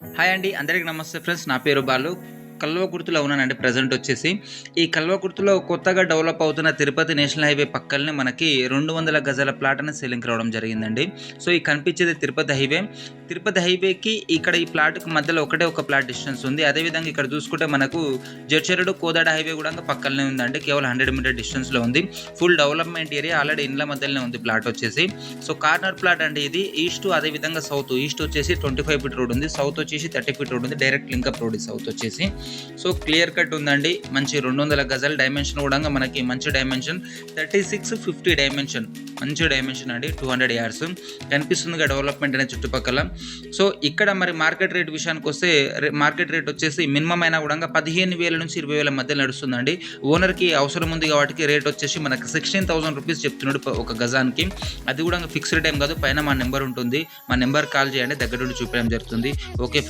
Hi అండి. అందరికి నమస్తే ఫ్రెండ్స్. నా పేరు బాలు. కల్వకుర్తిలో ఉన్నానండి ప్రెజెంట్ వచ్చేసి. ఈ కల్వకుర్తిలో కొత్తగా డెవలప్ అవుతున్న తిరుపతి నేషనల్ హైవే పక్కలనే మనకి 200 గజాల ప్లాట్ అనేది సేలింగ్‌కి రావడం జరిగిందండి. సో, ఈ కనిపించేది తిరుపతి హైవే. తిరుపతి హైవేకి ఇక్కడ ఈ ప్లాట్‌కి మధ్యలో ఒకటే ఒక ప్లాట్ డిస్టెన్స్ ఉంది. అదేవిధంగా ఇక్కడ చూసుకుంటే మనకు జడ్చర్డు కోదాడ హైవే కూడా పక్కలనే ఉందండి. కేవలం 100 మీటర్ డిస్టెన్స్‌లో ఉంది. ఫుల్ డెవలప్‌మెంట్ ఏరియా ఆల్రెడీ ఇండ్ల మధ్యలోనే ఉంది ప్లాట్ వచ్చేసి. సో, కార్నర్ ప్లాట్ అండి ఇది. ఈస్ట్ అదేవిధంగా సౌత్. ఈస్ట్ వచ్చేసి 25 ఫీట్ రోడ్ ఉంది. సౌత్ వచ్చేసి 30 ఫీట్ రోడ్ ఉంది. డైరెక్ట్ లింకప్ రోడ్ సౌత్ వచ్చేసి. సో, క్లియర్ కట్ ఉందండి. మంచి 200 గజాల డైమెన్షన్ కూడా మనకి మంచి డైమెన్షన్ 36-50 డైమెన్షన్. మంచి డైమెన్షన్ అండి. 200 యార్డ్స్ కనిపిస్తుందిగా డెవలప్మెంట్ అనే చుట్టుపక్కల. సో, ఇక్కడ మరి మార్కెట్ రేట్ విషయానికి వస్తే మార్కెట్ రేట్ వచ్చేసి మినిమం అయినా కూడా 15,000 నుంచి 20,000 మధ్య నడుస్తుందండి. ఓనర్కి అవసరం ఉంది కాబట్టి రేట్ వచ్చేసి మనకి 16,000 రూపీస్ చెప్తున్నాడు ఒక గజానికి. అది కూడా ఫిక్స్డ్ టైం కాదు. పైన మా నెంబర్ ఉంటుంది. మా నెంబర్ కాల్ చేయండి, దగ్గర నుండి చూపించడం జరుగుతుంది. ఓకే.